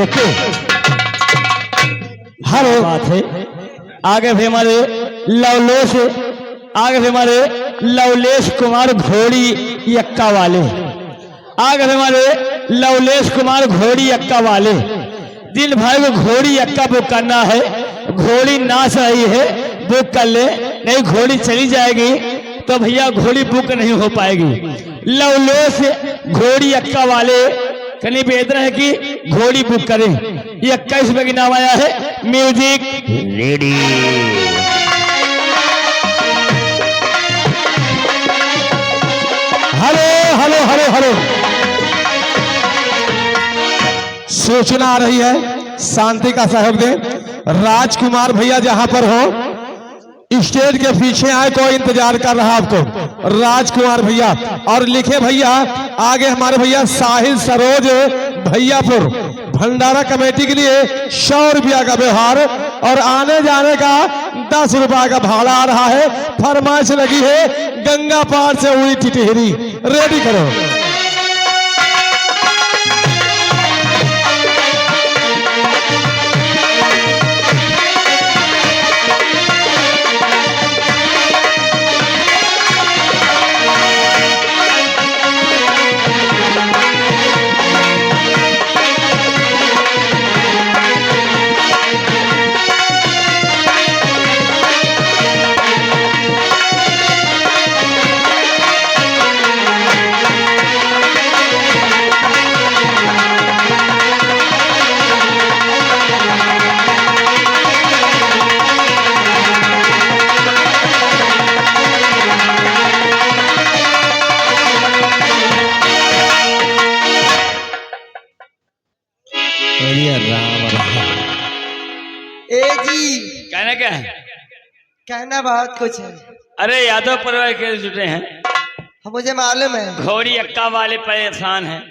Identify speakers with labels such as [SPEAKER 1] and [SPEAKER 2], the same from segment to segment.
[SPEAKER 1] Okay हर बात है। आगे भी हमारे लवलेश, आगे भी हमारे लवलेश कुमार घोड़ी यक्का वाले, आगे भी हमारे लवलेश कुमार घोड़ी यक्का वाले। दिन भाई को घोड़ी यक्का बुक करना है, घोड़ी नाच रही है, बुक कर ले, नहीं घोड़ी चली जाएगी तो भैया घोड़ी बुक नहीं हो पाएगी। लवलेश घोड़ी यक्का वाले कहीं बेहतर है कि घोड़ी बुक करें। ये 21 रुपए की नाम आया है। Music ready. Hello hello hello hello. सूचना आ रही है, शांति का सहयोग दे। राजकुमार भैया जहां पर हो स्टेज के पीछे आए, कोई इंतजार कर रहा आपको। राजकुमार भैया और लिखे भैया आगे हमारे भैया साहिल सरोज भैयापुर भंडारा कमेटी के लिए 100 रुपया का व्यवहार और आने जाने का 10 रुपया का भाड़ा आ रहा है। फरमाइश लगी है गंगा पार से हुई टिटहरी। रेडी करो।
[SPEAKER 2] ए जी
[SPEAKER 1] कहना क्या है?
[SPEAKER 2] कहना बहुत कुछ है।
[SPEAKER 1] अरे यादव परिवार के जुटे हैं,
[SPEAKER 2] मुझे मालूम है,
[SPEAKER 1] घोड़ी यक्का वाले परेशान हैं,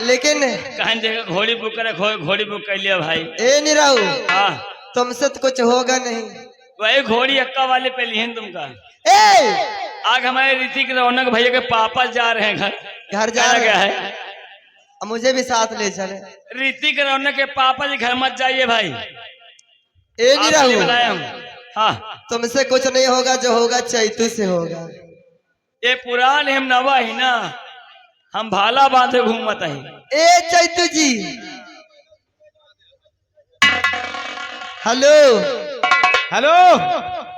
[SPEAKER 2] लेकिन
[SPEAKER 1] कहीं जगह घोड़ी बुक करे, घोड़ी बुक कर लिया भाई।
[SPEAKER 2] ए निराऊ,
[SPEAKER 1] हाँ
[SPEAKER 2] तुमसे तो कुछ होगा नहीं।
[SPEAKER 1] वही घोड़ी यक्का वाले पे लिहन तुमका।
[SPEAKER 2] ए
[SPEAKER 1] आग हमारे ऋतिक रौनक भैया के पापा जा रहे हैं
[SPEAKER 2] घर जा
[SPEAKER 1] कहना
[SPEAKER 2] रहे
[SPEAKER 1] क्या
[SPEAKER 2] हैं,
[SPEAKER 1] है?
[SPEAKER 2] मुझे भी साथ ले चले।
[SPEAKER 1] ऋतिक रौनक के पापा जी घर मत जाइए भाई,
[SPEAKER 2] ए
[SPEAKER 1] आपके लिए
[SPEAKER 2] निराऊ,
[SPEAKER 1] बुलाया हूँ। हाँ
[SPEAKER 2] तुमसे कुछ नहीं होगा, जो होगा चैतू से होगा।
[SPEAKER 1] ये पुरान हम नवा ही ना, हम भाला बांधे घूमत ही।
[SPEAKER 2] ए चैतू जी, हेलो
[SPEAKER 1] हेलो,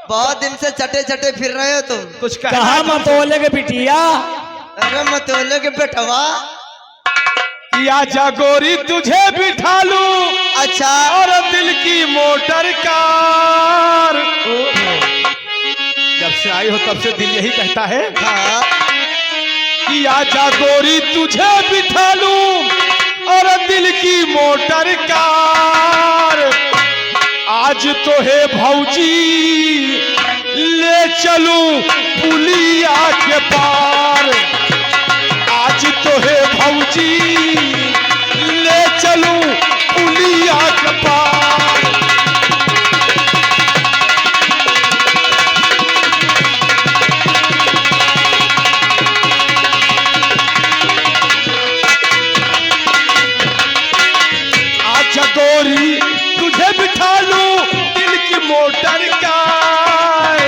[SPEAKER 2] बहुत दिन से चटे चटे फिर रहे हो तुम।
[SPEAKER 1] कुछ कहा मत बोले के बिटिया।
[SPEAKER 2] अरे मत बोलो के बेटवा।
[SPEAKER 1] या जागोरी तुझे बिठा लूं
[SPEAKER 2] अच्छा,
[SPEAKER 1] और दिल की मोटर कार। जब से आई हो तब से दिल यही कहता है
[SPEAKER 2] हाँ
[SPEAKER 1] कि आजा गोरी तुझे बिठा लूं और दिल की मोटर कार। आज तो है भौजी ले चलूं पुलिया के पार। आज तो है भौजी ले चलूं पुलिया के पार। आजा गोरी तुझे बिठा लूं दिल की मोटर कार।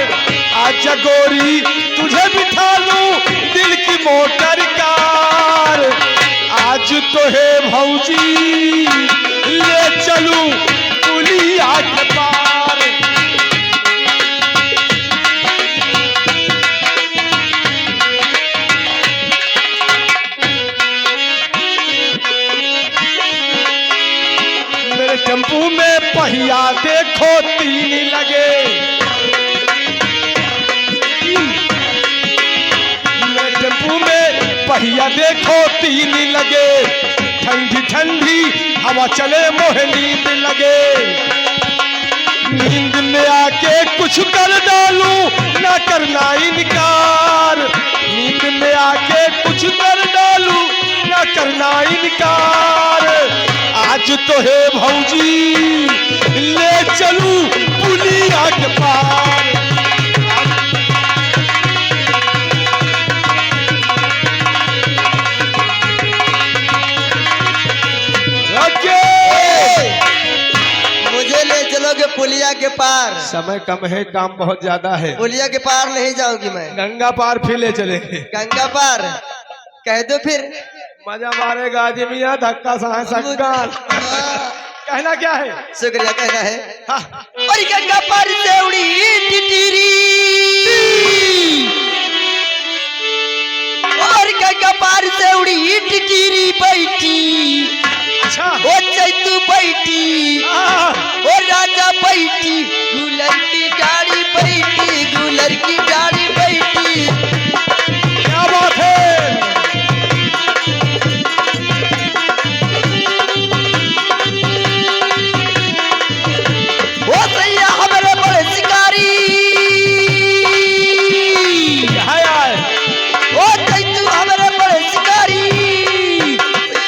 [SPEAKER 1] आजा गोरी तुझे बिठा लूं दिल की मोटर कार। आज तो है भौजी ले चलूं पुलिया के पार। मेरे टेम्पू में पहिया देखो 3 लगे। मेरे टेम्पू में पहिया देखो 3 लगे। ठंडी ठंडी हवा चले मोहे नींद लगे। नींद में आके कुछ कर डालूं ना करना इनकार। नींद में आके कुछ कर डालूं ना करना इनकार। आज तो है भौजी ले चलूं पुलिया के पार। Okay.
[SPEAKER 2] पार।
[SPEAKER 3] समय कम है, काम बहुत ज्यादा है।
[SPEAKER 2] पुलिया के पार नहीं जाऊंगी मैं।
[SPEAKER 3] गंगा पार फिर ले चलेंगे।
[SPEAKER 2] गंगा पार कह दो फिर।
[SPEAKER 3] मजा मारेगा आजी मियाँ, धक्का सहा सक्का। कहना क्या है?
[SPEAKER 2] शुक्रिया कहना है।
[SPEAKER 3] हाँ।
[SPEAKER 2] और गंगा पार से उड़ी टिटिरी, और गंगा पार से उड़ी टिटिरी बैठी।
[SPEAKER 3] अच्छा।
[SPEAKER 2] ओ चैतू बैठी, ओ राजा बैठी, गुलर की डाड़ी बैठी, गुलर की डाड़ी बैठी।
[SPEAKER 3] क्या बात है?
[SPEAKER 2] ओ सैया हमारे बड़े शिकारी,
[SPEAKER 3] हाय हाय।
[SPEAKER 2] ओ चैतू हमारे बड़े शिकारी।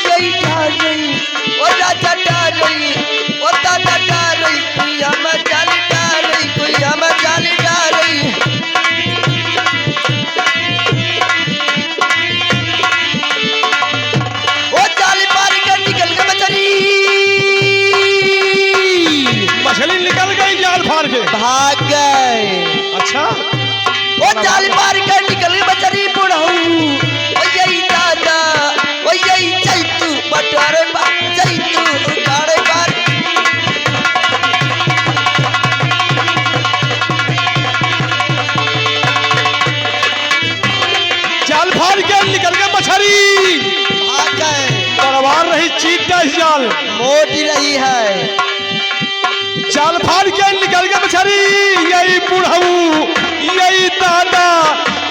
[SPEAKER 2] यही डाल रही, ओ राजा डाल रही, ओ दादा डाल रही, कोई हमें जाली डाल रही, कोई हमें जाली डाल रही। ओ जाली पार कर निकल के मछली,
[SPEAKER 3] मछली निकल गई जाल फाड़ के।
[SPEAKER 2] भाग गए।
[SPEAKER 3] अच्छा।
[SPEAKER 2] ओ जाल पार कर निकल के मछली बुढ़ऊ। ओ यही दादा, ओ यही चैतू बटारे बार, चैतू उठाड़े बार।
[SPEAKER 3] जाल फाड़ के निकल गए मछली।
[SPEAKER 2] भाग गए।
[SPEAKER 3] परवार रही चीटा इस जाल।
[SPEAKER 2] मोटी रही है।
[SPEAKER 3] जाल फाड़ के निकल गए मछली। यही बुढ़ऊ, यही दादा,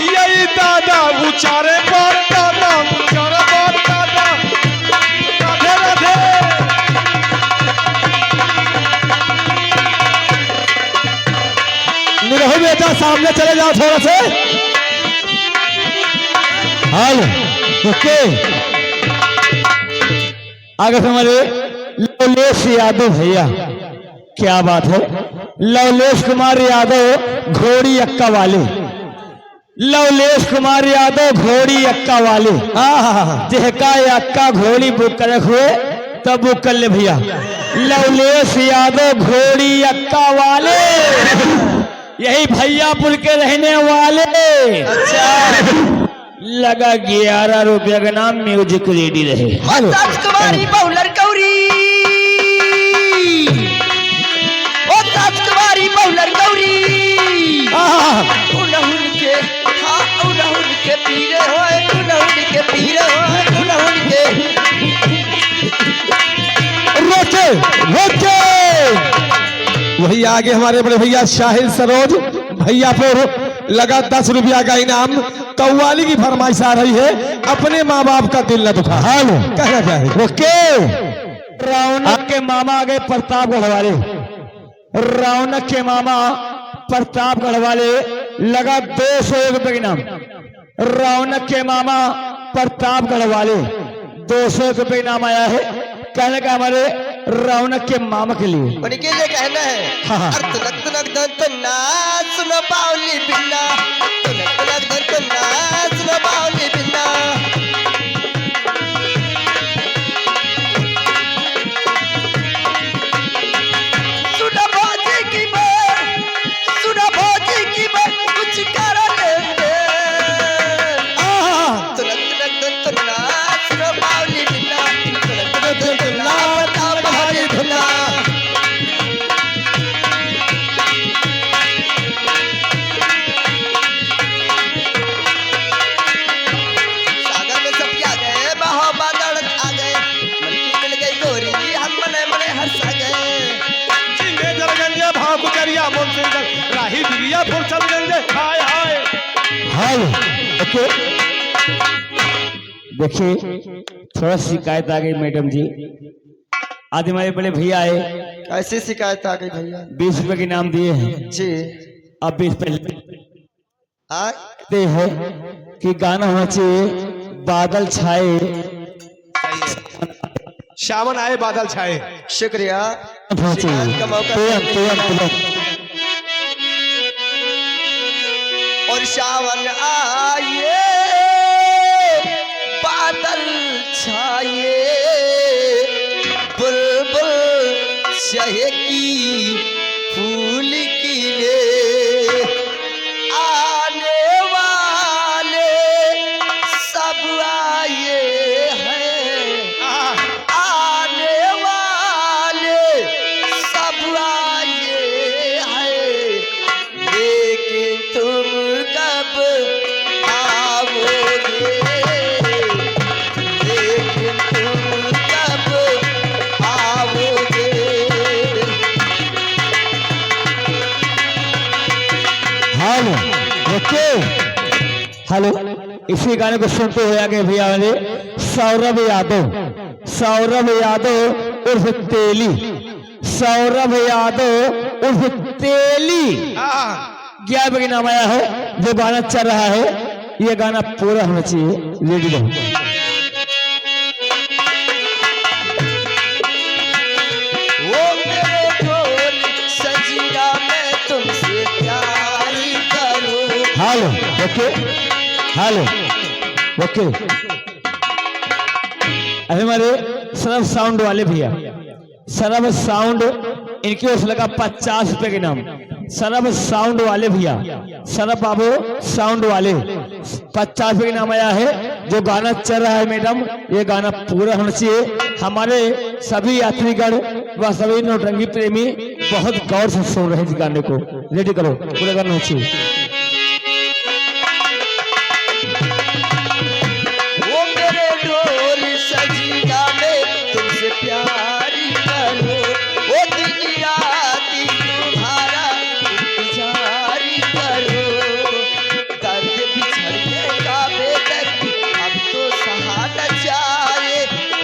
[SPEAKER 3] यही दादा, उचारे पर दादा, उचारे पर दादा। राधे राधे।
[SPEAKER 1] निरहु बेटा सामने चले जाओ थोड़ा से। हाल ओके। आगे से हमारे लवलेश यादव भैया, क्या बात है। लवलेश कुमार यादव घोड़ी अक्का वाले, लवलेश कुमार यादव घोड़ी अक्का वाले। जिहका अक्का घोड़ी बुक कर रखे तब बुक कर ले भैया। लवलेश यादव घोड़ी अक्का वाले, यही भैयापुर के रहने वाले।
[SPEAKER 2] अच्छा।
[SPEAKER 1] लगा 11 रुपया का नाम म्यूजिक रेडी रहे।
[SPEAKER 2] और राजकुमारी बहुलर गौरी, ओ राजकुमारी बहुलर गौरी। उनहुन के, हाँ उनहुन के पीरे होए, उनहुन के पीरे होए, उनहुन के।
[SPEAKER 3] रोके रोके। वही आगे हमारे बड़े भैया शाहिद सरोज भैया पर लगा 10 रुपया का इनाम। कव्वाली की फरमाइश आ रही है, अपने माँ बाप का दिल न दुखा। हाँ कहना क्या है?
[SPEAKER 1] ओके। रौनक के मामा आ गए प्रतापगढ़ वाले, रौनक के मामा प्रतापगढ़ वाले। लगा 201 रुपये के नाम। रौनक के मामा प्रतापगढ़ वाले 201 रुपये नाम आया है। कहने का हमारे रौनक के मामा के लिए,
[SPEAKER 2] उनके लिए कहना है।
[SPEAKER 1] हाँ।
[SPEAKER 2] अर तुनक तुनक दन तुन्ना सुनो बाउली बिन्ना, तुनक तुनक दन तुन्ना सुनो बाउली बिन्ना। सुनो भौजी की बात, सुनो भौजी की बात, कुछ करो लेंगे। तुनक तुनक दन तुन्ना सुनो बाउली बिन्ना, तुनक तुनक दन तुन्ना बताओ बाउली बिन्ना। सागर में सब आ गए, बहो बादल आ गए, मन की मिल गई गोरी, हम मने मने हंस गए।
[SPEAKER 3] जिंदे जरगंजे भाव गुजरिया मोन सिंगर राही बिरिया फुरसत गंजे। हाय हाय।
[SPEAKER 1] हाल ओके। देखिए थोड़ा शिकायत आ गई मैडम जी। आज हमारे बड़े भैया आए,
[SPEAKER 2] कैसी शिकायत आ गई भैया?
[SPEAKER 1] 20 रुपए के नाम दिए हैं।
[SPEAKER 2] जी।
[SPEAKER 1] अब 20 पहले
[SPEAKER 2] आ
[SPEAKER 1] कहते हैं कि गाना होना चाहिए बादल छाए।
[SPEAKER 3] सावन आए बादल छाए।
[SPEAKER 2] शुक्रिया।
[SPEAKER 1] होना चाहिए
[SPEAKER 2] शिकायत का मौका
[SPEAKER 1] तुरंत तुरंत तुरंत।
[SPEAKER 2] और सावन आए बादल छाए, बुलबुल चहकी फूल
[SPEAKER 1] हेलो, इसी गाने को सुनते हुए आगे भैया मेरे सौरभ यादव उर्फ तेली, सौरभ यादव उर्फ तेली क्या बगे नाम आया है, जो गाना चल रहा है ये गाना पूरा होना चाहिए। रेडी रहो।
[SPEAKER 2] वो मेरे ढोल सजीरा मैं तुमसे प्यार करूं।
[SPEAKER 1] Hello okay, hello okay. अभी हमारे सरब साउंड वाले भैया, सरब साउंड इनकी ओर से लगा 50 रुपए के नाम। सरब साउंड वाले भैया, सरब बाबू साउंड वाले 50 रुपए के नाम आया है। जो गाना चल रहा है मैडम ये गाना पूरा होना चाहिए। हमारे सभी यात्रीगण व सभी नौटंकी प्रेमी बहुत गौर से सुन रहे हैं इस गाने को। रेडी करो, पूरा गाना होना चाहिए।
[SPEAKER 2] वो मेरे ढोल सजीरा मैं तुमसे प्यार करूं। वो दिन रात तुम्हारा इंतजार करूं। दर्द बिछड़ने का बेदर्द अब तो सहा न जाए।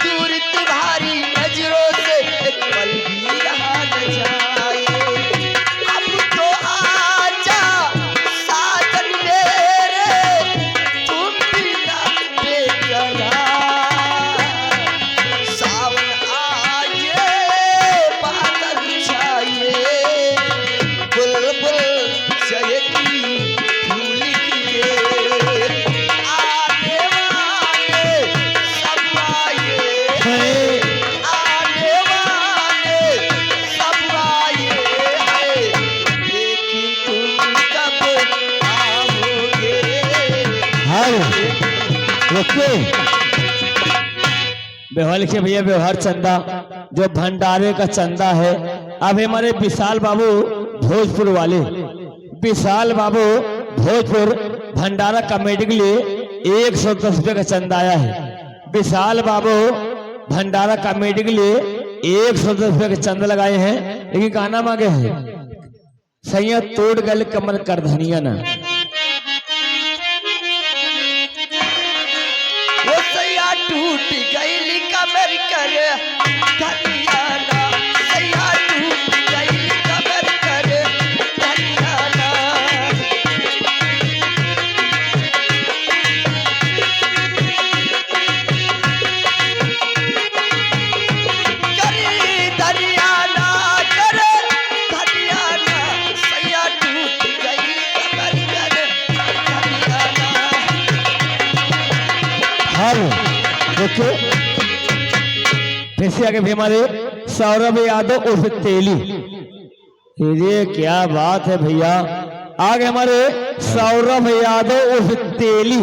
[SPEAKER 2] दूर तुम्हारी नजरों से एक पल भी रहा न जाए। अब तो आजा साजन मेरे, तुम बिना बेकरार। सावन आए बादल छाए, बुलबुल चहकी फूल खिले। आने वाले सब आए, आने वाले सब आए हैं, लेकिन तुम कब आओगे।
[SPEAKER 1] Hello okay. व्यवहार लिखिए भैया, व्यवहार चंदा जो भंडारे का चंदा है। अब हमारे विशाल बाबू भोजपुर वाले, विशाल बाबू भोजपुर भंडारा कमेटी के लिए 110 रुपये का चंदा आया है। विशाल बाबू भंडारा कमेटी के लिए 110 रुपये का चंदा लगाए हैं, लेकिन गाना मांगे हैं सैया तोड़ गल कमर कर धनिया ना।
[SPEAKER 2] वो सैया टूट गई कमर कर धनियाना। सैया टूट गई कमर कर धनियाना। करे धनियाना, करे धनियाना। सैया टूट गई कमर कर धनियाना।
[SPEAKER 1] हेलो देखो, फिर से आगे भी हमारे सौरभ यादव उर्फ तेली। ये क्या बात है भैया, आगे हमारे सौरभ यादव उर्फ तेली,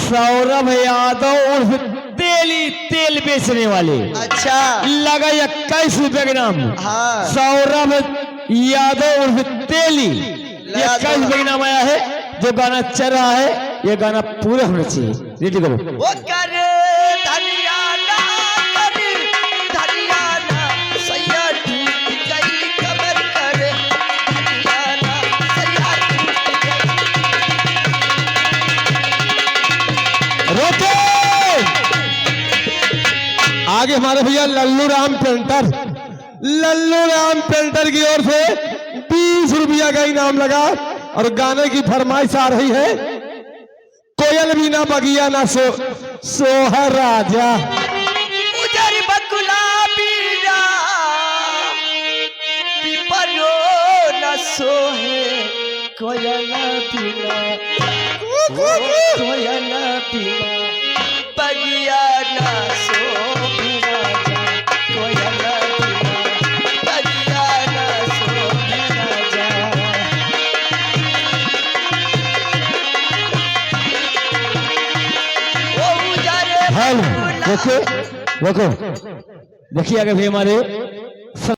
[SPEAKER 1] सौरभ यादव उर्फ तेली, तेल बेचने वाले।
[SPEAKER 2] अच्छा
[SPEAKER 1] लगा 21 रुपए के नाम।
[SPEAKER 2] हाँ।
[SPEAKER 1] सौरभ यादव उर्फ तेली,
[SPEAKER 2] लगा
[SPEAKER 1] 21 रुपए के नाम आया है। जो गाना चल रहा है ये गाना पूरा होना चाहिए। रेडी करो।
[SPEAKER 2] वो कर धनियाना, कर धनियाना। सैया टूट गई कमर कर धनियाना। सैया टूट गई।
[SPEAKER 1] रोके
[SPEAKER 3] आगे हमारे भैया लल्लू राम पेंटर, लल्लू राम पेंटर की ओर से 20 रुपया का इनाम लगा। और गाने की फरमाइश आ रही है, कोयल भी ना बगिया ना सोहर राजा।
[SPEAKER 2] उधर बकुला बीरा पिपरो न सोहे। कोयल बिना, कोयल बिना बगिया न सोहे राजा। कोयल बिना बगिया न सोहे राजा।
[SPEAKER 1] हेलो देखो देखो, देखिए आगे भी हमारे